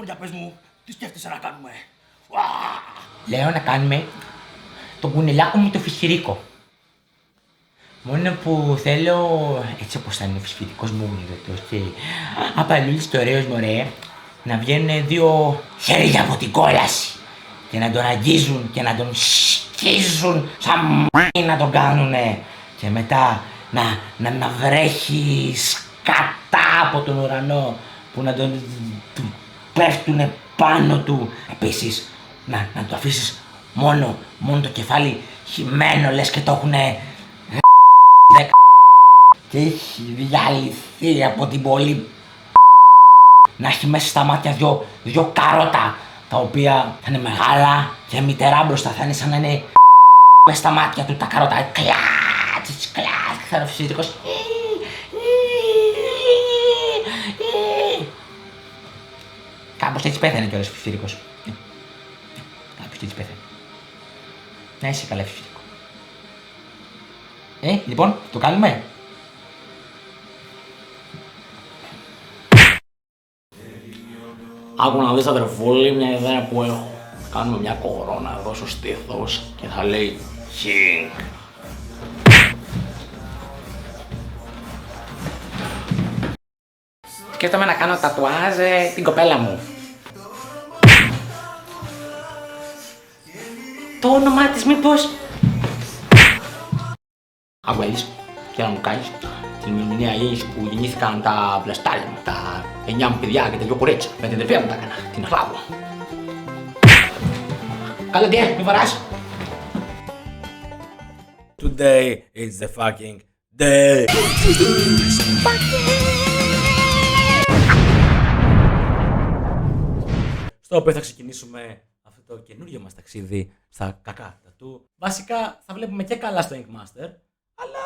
Λοιπόν, για πες μου, τι σκέφτεσαι να κάνουμε? Λέω να κάνουμε τον κουνελάκο μου το φυσφυρίκο. Μόνο που θέλω, έτσι όπως θα είναι ο φυσφυρικός μου γλυκός και απαλούλης το ωραίος μωρέ, να βγαίνουν δύο χέρια από την κόλαση και να τον αγγίζουν και να τον σκίζουν σαν να τον κάνουνε και μετά να βρέχει σκατά από τον ουρανό που να τον πέφτουνε πάνω του. Επίσης να το αφήσεις μόνο το κεφάλι χυμένο λες και το έχουνε και έχει διαλυθεί από την πολύ να έχει μέσα στα μάτια δυο καρότα τα οποία θα είναι μεγάλα και μητερά μπροστά, θα είναι σαν να είναι μέσα στα μάτια του τα καρότα. Κλάτς, θα είναι ο φυσικός. Κάπως έτσι πέθανε κιόλας ο φυσικός. Κάπως έτσι πέθανε. Να είσαι καλά φυσικό. Λοιπόν, το κάνουμε. Άκου να δεις αδερφούλη, μια ιδέα που έχω. Κάνουμε μια κορώνα εδώ στο στήθος και θα λέει King. Σκέφτομαι να κάνω τατουάζ την κοπέλα μου. Το όνομά της μήπως? Άκου έλεις και να μου κάνεις την ημερομηνία γέννηση που γεννήθηκαν τα βλαστάρια μου, τα 9 μου παιδιά και τα 2 κορίτσια. Με την αδερφία μου τα έκανα, την Αχλάβο. Καλά τι, μη βαράς. Today is the fucking day. Στο οποίο θα ξεκινήσουμε αυτό το καινούριο μας ταξίδι στα κακά τατού. Βασικά θα βλέπουμε και καλά στο Ink Master, αλλά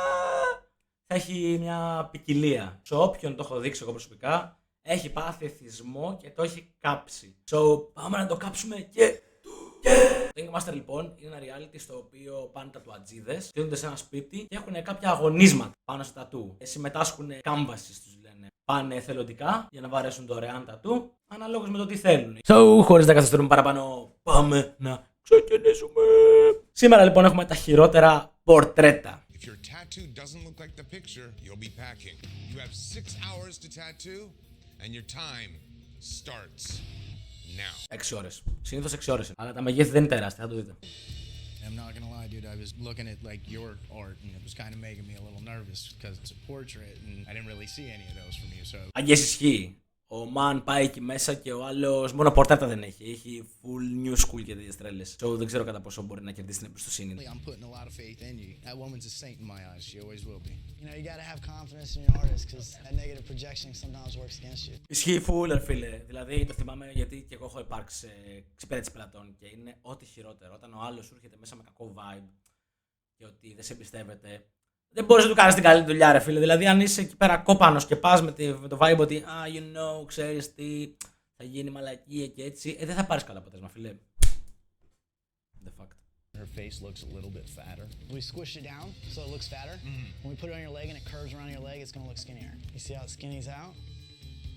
θα έχει μια ποικιλία. Σε όποιον το έχω δείξει εγώ προσωπικά, έχει πάθει εθισμό και το έχει κάψει. So, πάμε να το κάψουμε και... Το Ink Master λοιπόν είναι ένα reality στο οποίο πάνε τατουατζίδες, στείλονται σε ένα σπίτι και έχουν κάποια αγωνίσματα πάνω στα τατού. Συμμετάσχουν canvases τους λένε. Πάνε εθελοντικά για να βαρέσουν δωρεάν τατού, αναλόγως με το τι θέλουν. So, χωρίς να καθυστερούμε παραπάνω, πάμε να ξεκινήσουμε. Σήμερα λοιπόν έχουμε τα χειρότερα πορτρέτα. If your tattoo doesn't look like the picture, you'll be packing. You have 6 hours to tattoo, and your time starts now. 6 ώρες. Συνήθως 6 ώρες. Αλλά τα μεγέθη δεν είναι τεράστια, θα το δείτε. I'm not gonna lie, dude. I was looking at like your art, and it was kind of making me a little nervous because it's a portrait, and I didn't really see any of those from you. So. Αγγές ισχύει. Ο Μαν πάει εκεί μέσα και ο άλλος μόνο πορτρέτα δεν έχει. Έχει full new school και τέτοιες τρέλες. So δεν ξέρω κατά πόσο μπορεί να κερδίσει την εμπιστοσύνη. I'm putting a lot of faith in you. That woman's a saint in my eyes. She always will be. You know, you gotta have confidence in your artist, because that negative projection sometimes works against you. Ισχύει full, φίλε. Δηλαδή το θυμάμαι γιατί και εγώ έχω υπάρξει σε εξυπηρέτηση πελατών και είναι ό,τι χειρότερο. Όταν ο άλλος σου έρχεται μέσα με κακό vibe και ότι δεν σε εμπιστεύεται. Δεν μπορείς να του κάνεις την καλή δουλειά, ρε φίλε. Δηλαδή, αν είσαι εκεί πέρα κόπανος και πας με το vibe ότι you know, ξέρεις τι, θα γίνει μαλακία και έτσι, δεν θα πάρεις καλά αποτέλεσμα, φίλε. The fact. Her face looks a little bit fatter. We squish it down so it looks fatter. When we put it on your leg and it curves around your leg, it's gonna look skinnier. You see how it skinnies out?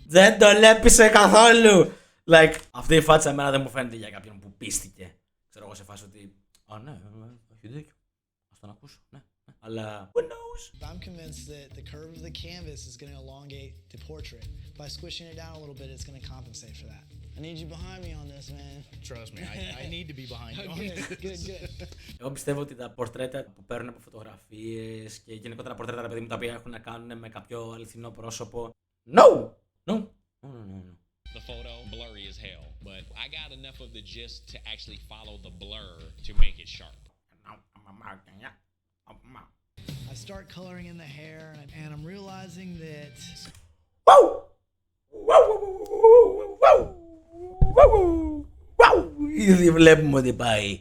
Δεν τον έπεισε καθόλου! Like, αυτή η φάτσα εμένα δεν μου φαίνεται για κάποιον που πίστηκε. Ξέρω εγώ σε φάση ότι, ναι, έχει δίκιο. Ας τον ακούσω, ναι. Αλλά who knows? I'm convinced that the curve of the canvas is going to elongate the portrait. By squishing it down a little bit, it's going to compensate for that. I need you behind me on this, man. Trust me, I need to be behind you on this. Good. Εγώ πιστεύω ότι τα πορτρέτα που παίρνουν από φωτογραφίες και γενικότερα πορτρέτα, ρε παιδί μου, τα οποία έχουν να κάνουν με κάποιο αληθινό πρόσωπο. No! The photo blurry as hell, but I got enough of the gist to actually follow the blur to make it sharp. I start coloring in the hair, and I'm realizing that. Ήδη βλέπουμε ότι πάει.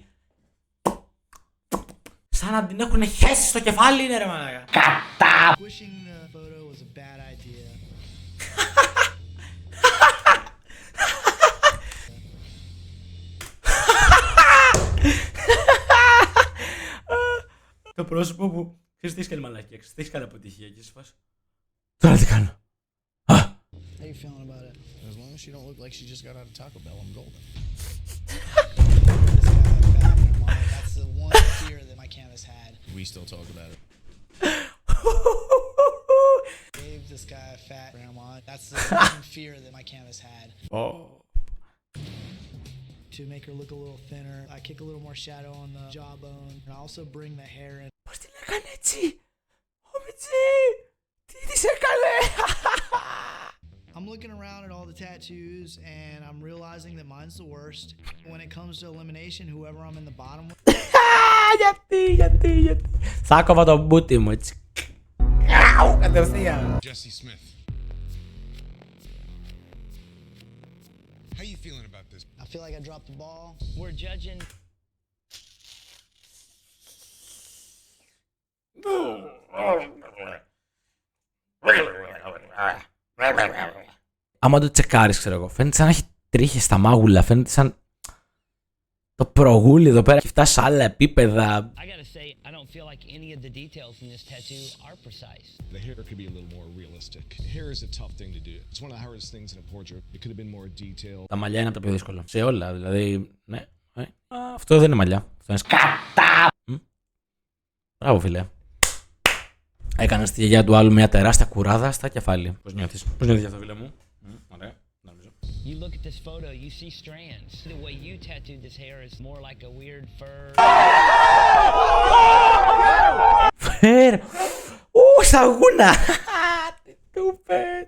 Σαν να την έχουν χέσει στο κεφάλι, είναι ρε μαλάκα. Κατά! Wishing the photo was a bad idea. Το πρόσωπο που ξέρεις τι έχει κάνει μαλακία, ξέρεις τι έχει κάνει αποτυχία και σε φάση. Τώρα τι κάνω. How you feeling about it? As long as she don't look like she just got out of Taco Bell, I'm golden. That's the one fear that my canvas had. We still talk about it. Gave this guy a fat grandma. That's the one fear that my canvas had. Oh. To make her look a little thinner, I kick a little more shadow on the jawbone, and I also bring the hair in. Πώς την έκανε έτσι, ο Μιτζή, τι της έκανε. I'm looking around at all the tattoos, and I'm realizing that mine's the worst. When it comes to elimination, whoever I'm in the bottom with. Γιατί. Θα κόβα το μπούτι μου έτσι. Κατευθείαν. Jesse Smith. How you feeling about this? I feel like I dropped the ball. We're judging. Άμα το τσεκάρεις, ξέρω εγώ, φαίνεται σαν να έχει τρίχες στα μάγουλα, φαίνεται σαν το προγούλι εδώ πέρα έχει φτάσει σε άλλα επίπεδα. I gotta say, I don't feel like any of the details in this tattoo are precise. The hair could be a little more realistic. Hair is a tough thing to do. It's one of the hardest things in a portrait. It could have been more detailed. Τα μαλλιά είναι από τα πιο δύσκολα. Σε όλα, δηλαδή, ναι. Αυτό δεν είναι μαλλιά. Αυτό είναι σκατά. Μπράβο, φίλε. Έκανε στη γιαγιά του άλλου μια τεράστια κουράδα στα κεφάλι. Πώς νιώθεις? Πώς νιώθεις αυτό, φίλε μου? Ωραία, νομίζω. You look at this photo, you see strands. The way you tattooed this hair is more like a weird fur. Φέρ! Σαγούνα! Stupid!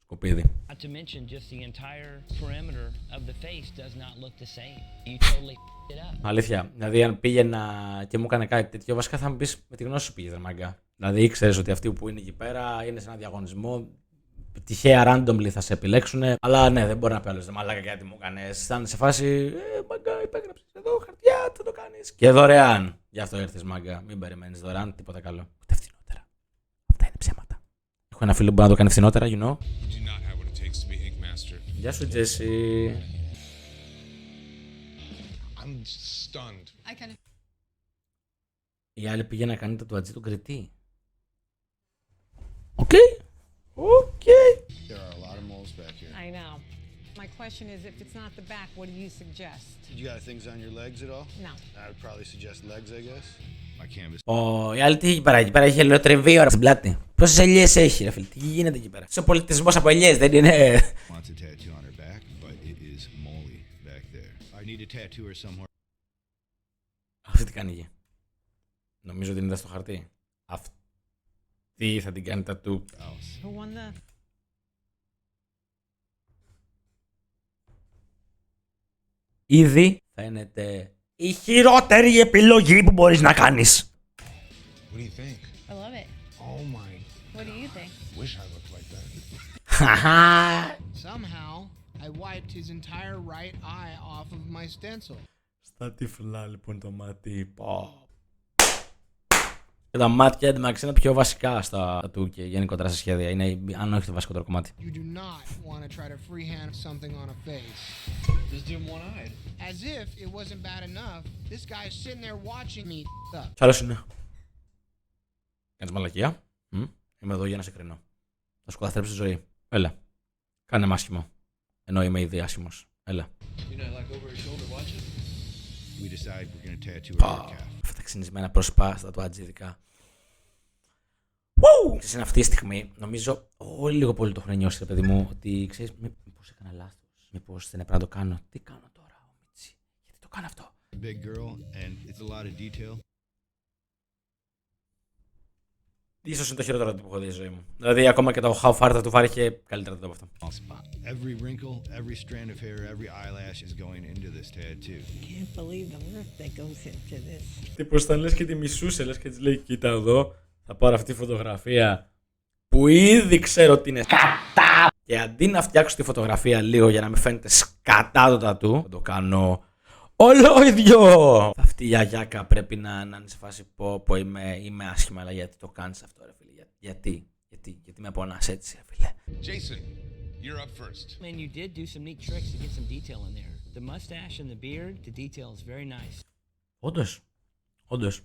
Σκοπίδι. Not to mention just the entire perimeter of the face does not look the same. You totally it up. Αλήθεια. Δηλαδή, αν πήγαινα και μου έκανε κάτι τέτοιο, βασικά θα μου πεις με τη γνώση σου πήγες, ρε μάγκα. Δηλαδή, ήξερες ότι αυτοί που είναι εκεί πέρα είναι σε ένα διαγωνισμό. Τυχαία randomly θα σε επιλέξουν. Αλλά ναι, δεν μπορεί να πει άλλος, μαλάκα, γιατί μου έκανες. Θα είναι σε φάση. Μάγκα, υπέγραψες εδώ, χαρτιά, θα το κάνεις. Και δωρεάν. Γι' αυτό ήρθες, μάγκα. Μην περιμένεις δωρεάν, τίποτα καλό. Ούτε φθηνότερα. Αυτά είναι ψέματα. Έχω ένα φίλο που μπορεί να το κάνει φθηνότερα, you know. Γεια σου, Τζέσι. I'm stunned. Η άλλη πήγε να κάνει το τουατζί του Κρητή. Οκ. There are a lot of moles back here. I know. My question is, if it's not the back, what do you suggest? You got things on your legs at all? No. I would probably suggest legs, I guess. My canvas. Η άλλη τι έχει πέρα? Εκεί πέρα έχει ελαιοτριβή ώρα στην πλάτη. Πόσες ελιές έχει, ρε φίλε? Τι γίνεται εκεί πέρα? Σε πολιτισμός από ελιές, δεν είναι? Wants a tattoo on her back, but it is moly back there. I need a tattoo or somewhere. Αυτή τι κάνει εκεί? Νομίζω ότι είναι στο χαρτί. Αυτή θα την κάνει τατού. Who won the... Ήδη φαίνεται η χειρότερη επιλογή που μπορείς να κάνεις. What do you think? I love it. Oh my. What do you think? Wish I looked like that. Somehow, I wiped his entire right eye off of my stencil. Στα τυφλά λοιπόν το μάτι. Και τα μάτια εντωμεταξύ είναι πιο βασικά στα τατού και γενικότερα σε σχέδια. Είναι αν όχι το βασικότερο κομμάτι. You do not want to try to freehand something on a face. Just do him one-eyed. As if it wasn't bad enough, this guy is sitting there watching me up. Κι άλλος είναι. Κάνεις μαλακία. Είμαι εδώ για να σε κρίνω. Θα σου καταστρέψω τη ζωή. Έλα. Κάνε μ' άσχημο. Ενώ είμαι ήδη άσχημος. Έλα. We decide we're going to tattoo her calf. Αυτά τα ξυνισμένα πρόσωπα στα τουάτζ ειδικά. Ξέρεις, είναι αυτή τη στιγμή, νομίζω όλοι λίγο πολύ το έχουν νιώσει, ρε παιδί μου, ότι ξέρεις, μήπως έκανα λάθος, μήπως δεν έπρεπε να το κάνω. Τι κάνω τώρα, ο Μίτσι, γιατί το κάνω αυτό? Big girl and it's a lot of detail. Ίσως είναι το χειρότερο που έχω δει στη ζωή μου. Δηλαδή, ακόμα και το How Far θα του φάρει και καλύτερα από αυτό. Every wrinkle, every strand of hair, every eyelash is going into this tattoo. Can't believe the work that goes into this. Τύπος θα λες και τη μισούσε, λες και της λέει, κοίτα εδώ, θα πάρω αυτή τη φωτογραφία που ήδη ξέρω ότι είναι σκατά. Και αντί να φτιάξω τη φωτογραφία λίγο για να μην φαίνεται σκατά το τατού, θα το κάνω ολόιδιο. Αυτή η γιαγιάκα πρέπει να είναι σε φάση πω είμαι άσχημα, αλλά γιατί το κάνεις αυτό, ρε φίλε? Γιατί με πονάς έτσι, ρε φίλε? Jason, you're up first. And you did do some neat tricks to get some detail in there. The mustache and the beard, the detail is very nice. Όντως.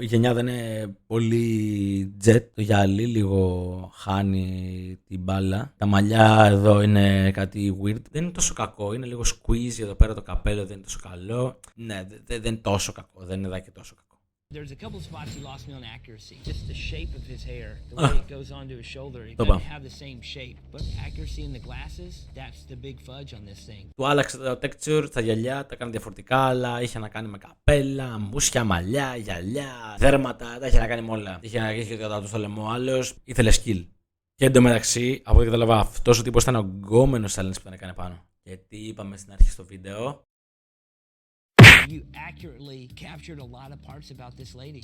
Η γενιά δεν είναι πολύ jet, το γυάλι λίγο χάνει την μπάλα. Τα μαλλιά εδώ είναι κάτι weird. Δεν είναι τόσο κακό, είναι λίγο squeeze εδώ πέρα το καπέλο, δεν είναι τόσο καλό. Ναι, δεν είναι τόσο κακό, δεν είναι εδώ και τόσο κακό. There's a couple spots he lost me on accuracy. Just the shape of his hair, the way it goes onto his shoulder. It doesn't have the same shape. But accuracy in the glasses, that's the big fudge on this thing. Του άλλαξε το texture, τα γυαλιά, τα έκανε διαφορετικά, αλλά είχε να κάνει με καπέλα, μουσια, μαλλιά, γυαλιά, δέρματα, τα είχε να κάνει με όλα. Είχε να γίνει κατά του στο λαιμό, άλλος ήθελε skill. Και εντωμεταξύ, από ό,τι κατάλαβα, αυτός ο τύπος ήταν ο γκόμενος challenge που τον έκανε πάνω. Γιατί είπαμε στην αρχή στο βίντεο. You accurately captured a lot of parts about this lady.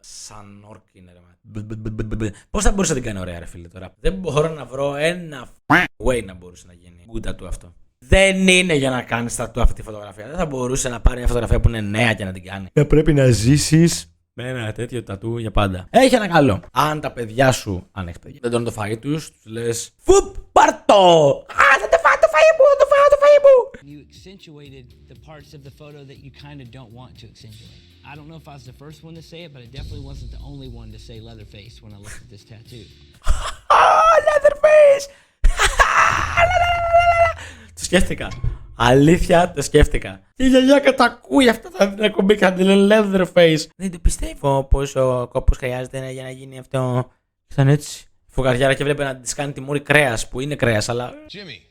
Σαν όρκη είναι ρε. Πώς θα μπορούσε να την κάνει ωραία ρε φίλε τώρα. Δεν μπορώ να βρω ένα way να μπορούσε να γίνει good tattoo αυτό. Δεν είναι για να κάνεις tattoo αυτή τη φωτογραφία. Δεν θα μπορούσε να πάρει μια φωτογραφία που είναι νέα και να την κάνει. Θα πρέπει να ζήσεις με ένα τέτοιο tattoo για πάντα. Έχει ένα καλό. Αν τα παιδιά σου, αν έχει παιδιά, δεν τρώνε το φαΐ τους λες φουπ πάρτο. Θα το φάω το φαΐ μου, θα το φάω το φαΐ μου. You accentuated the parts of the photo that you kind of don't want to accentuate. I don't know if I was the first one to say it, but I definitely wasn't the only one to say Leatherface when I looked at this tattoo. Leatherface! Το σκέφτηκα. Αλήθεια το σκέφτηκα. Και η γιαγιά κατακούει αυτά τα εκπομπή και θα τη λένε Leatherface. Δεν το πιστεύω πως ο κόπος χρειάζεται για να γίνει αυτό. Ήταν έτσι. Φουγαριάρα και βλέπει να της κάνει τη μούρη κρέας που είναι κρέας, αλλά. Jimmy.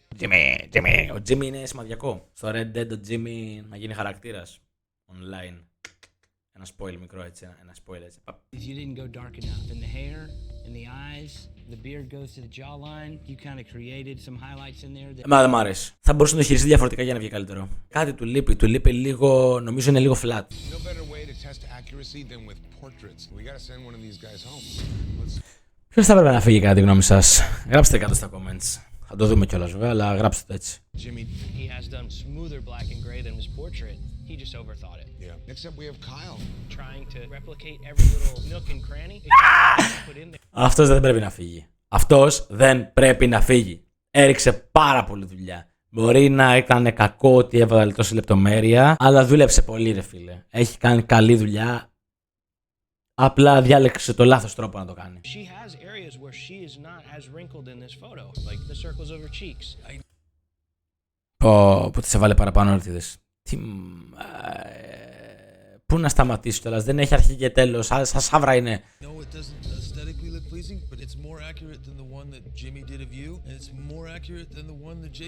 Ο Jimmy είναι σημαδιακό. Στο Red Dead ο Jimmy να γίνει χαρακτήρας online. Ένα spoil μικρό έτσι, ένα spoil έτσι. You didn't go dark enough in the hair, in the eyes, the beard goes to the jawline. You kind of created some highlights in there. Εμένα δεν μ' άρεσε. Θα μπορούσε να το χειριστεί διαφορετικά για να βγει καλύτερο. Κάτι του λείπει λίγο, νομίζω είναι λίγο flat. Ποιος θα έπρεπε να φύγει κατά τη γνώμη σας? Γράψτε κάτω στα comments. Θα το δούμε κιόλας βέβαια, αλλά γράψτε το έτσι. He has done smoother black and gray than his portrait. He just overthought it. Yeah. Next up we have Kyle. Trying to replicate every little nook and cranny. Put in there. Αυτός δεν πρέπει να φύγει. Αυτός δεν πρέπει να φύγει. Έριξε πάρα πολύ δουλειά. Μπορεί να έκανε κακό ότι έβαλε τόση λεπτομέρεια, αλλά δούλεψε πολύ ρε φίλε. Έχει κάνει καλή δουλειά. Απλά διάλεξε το λάθος τρόπο να το κάνει. She has areas where she is not as wrinkled in this photo, like the circles of her cheeks. Που της έβαλε παραπάνω όρθιδες. Πού να σταματήσει κιόλας, δεν έχει αρχή και τέλος, σαν σαύρα είναι.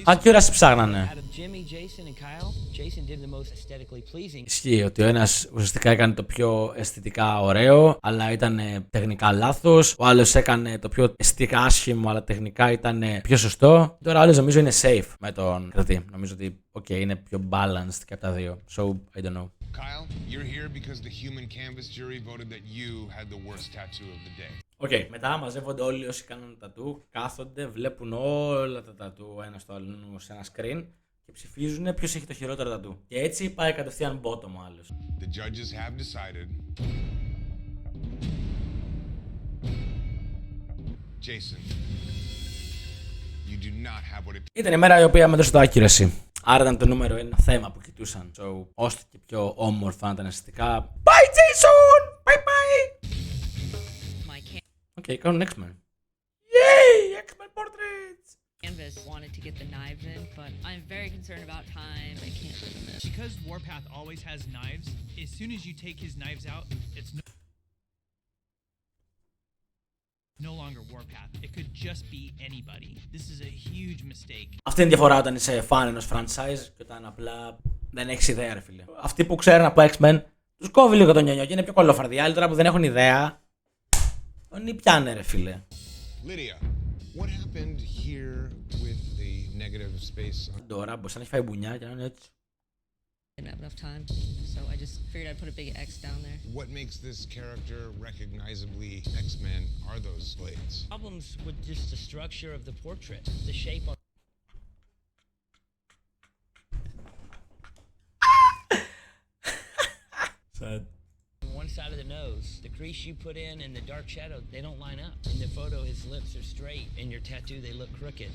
Accuracy ψάχνανε. Ισχύει ότι ο ένας ουσιαστικά έκανε το πιο αισθητικά ωραίο, αλλά ήταν τεχνικά λάθος. Ο άλλος έκανε το πιο αισθητικά άσχημο, αλλά τεχνικά ήταν πιο σωστό. Τώρα ο άλλος νομίζω είναι safe με τον κρατή. Νομίζω ότι είναι πιο balanced και από τα δύο. So, I don't know. Kyle, you're here because the human canvas jury voted that you had the worst tattoo of the day. Μετά μαζεύονται όλοι όσοι κάνουν τατού, κάθονται, βλέπουν όλα τα τατού ένα στο άλλο σε ένα screen και ψηφίζουν ποιος έχει το χειρότερο τατού. Και έτσι πάει κατευθείαν bottom ο άλλος. The judges have decided. Jason, you do not have what it. Ήταν η μέρα η οποία μέτρησε το accuracy. Άρα ήταν το νούμερο ένα θέμα που κοιτούσαν. So, ώστε και πιο όμορφα να ήταν αισθητικά. Bye Jason! Bye bye! Okay, κάνουν X-Men. Yay! X-Men portraits! Canvas wanted to get the knives in, but I'm very concerned about time. I can't live in this. Because Warpath always has knives, as soon as you take his knives out, it's no longer Warpath. It could just be anybody. This is a huge mistake. Αυτή είναι η διαφορά όταν είσαι fan ενός franchise και όταν απλά δεν έχεις ιδέα, ρε φίλε. Αυτοί που ξέρουν από X-Men, τους κόβει λίγο το νιονιό και είναι πιο κολόφαρδοι. Άλλοι τώρα που δεν έχουν ιδέα, oni πιάνε, ρε φίλε. Lydia, what happened here with the negative space? Τώρα μπορεί να έχει φάει μπουνιά και να είναι έτσι. I didn't have enough time, so I just figured I'd put a big X down there. What makes this character recognizably X-Men are those blades? Problems with just the structure of the portrait, the shape of. Sad. One side of the nose, the crease you put in and the dark shadow, they don't line up. In the photo, his lips are straight. In your tattoo, they look crooked.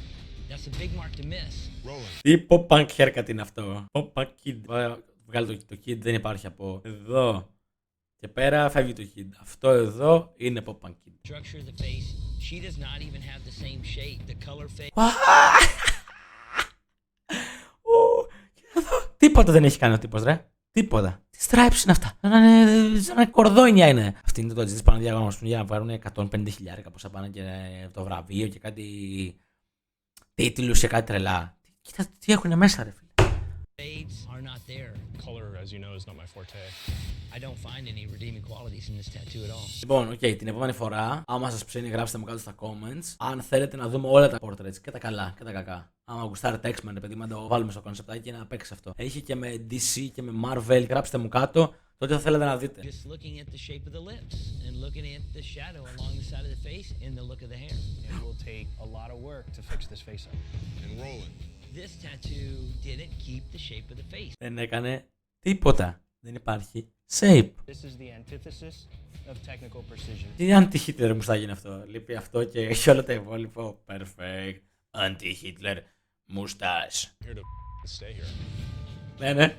That's a big mark to miss. Rolling. Τι pop-punk haircut είναι αυτό? Pop-punk kid. Βγάλε το kid, δεν υπάρχει από εδώ Και πέρα φεύγει το kid. Αυτό εδώ είναι pop punk kid. Structure of the face. She does not even have the same shape. The color face. Τίποτα δεν έχει κάνει ο τύπος, ρε. Τίποτα. Τι stripes είναι αυτά. Σαν κορδόνια είναι. Αυτή είναι το τζιτζ πάνω διαγωνισμό για να βγάλουν 150.000 πόσα πάνε και το βραβείο και κάτι τίτλους και κάτι τρελά. Κοίτα τι έχουν μέσα, ρε φίλε. Shades are not there. Color, as you know, is not my forte. I don't find any redeeming qualities in this tattoo at all. Λοιπόν, την επόμενη φορά, άμα σας ψήνει, γράψτε μου κάτω στα comments. Αν θέλετε να δούμε όλα τα portraits και τα καλά και τα κακά. Άμα γουστάρετε X-Men, παιδί μου, να το βάλουμε στο concept και να παίξει αυτό. Έχει και με DC και με Marvel. Γράψτε μου κάτω το τι θα θέλετε να δείτε. Just looking at the shape of the lips and looking at the shadow along the side of the face and the look of the hair. It will take a lot of work to fix this face up. And Roland. This tattoo didn't keep the shape of the face. Δεν έκανε τίποτα. Δεν υπάρχει shape. This is the antithesis of technical precision. Τι anti-Hitler μου θα γίνει αυτό. Λείπει αυτό και έχει όλο το υπόλοιπο. Perfect. Anti-Hitler mustache. Here to stay here. Ναι, ναι.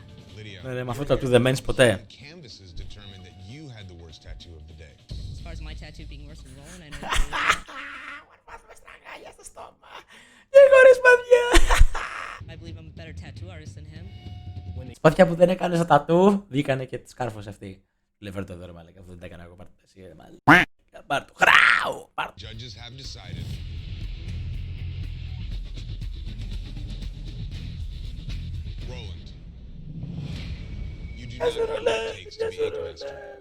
Ναι, με αυτό το tattoo δεν μένεις ποτέ. Canvases determined that you had the worst tattoo of the day. As far as my tattoo being worse than Roland, I know. Στραγάλια στο στόμα. Και χωρίς μαδιά. I believe I'm a better tattoo artist than him. Σπαθιά που δεν έκανε στα τατού, βγήκανε και τη σκάρφωσε αυτή. Λεβέρ το εδώ ρε μάλακα, αυτό δεν τα έκανα εγώ, πάρτε εσύ ρε μάλακα. Πάρ' το, χράου, πάρ' το. Judges have decided. Roland. You do not have what it takes to be a master.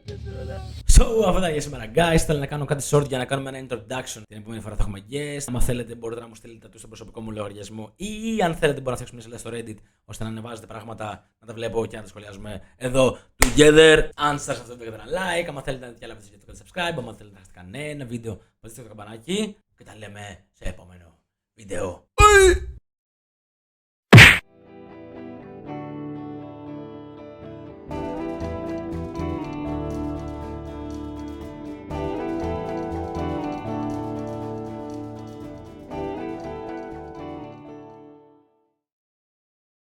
So, αυτά για σήμερα, guys. Θέλω να κάνω κάτι short για να κάνουμε ένα introduction. Την επόμενη φορά θα έχουμε guest. Αν θέλετε, μπορείτε να μου στείλετε tattoo στον προσωπικό μου λογαριασμό ή αν θέλετε, μπορείτε να φτιάξουμε μια σελίδα στο Reddit ώστε να ανεβάζετε πράγματα, να τα βλέπω και να τα σχολιάζουμε εδώ together. Αν σας άρεσε αυτό το βίντεο, κάντε ένα like. Αν θέλετε να δείτε άλλα βίντεο, κάντε subscribe. Αν θέλετε να χάσετε κανένα βίντεο, πατήστε το καμπανάκι και τα λέμε σε επόμενο βίντεο.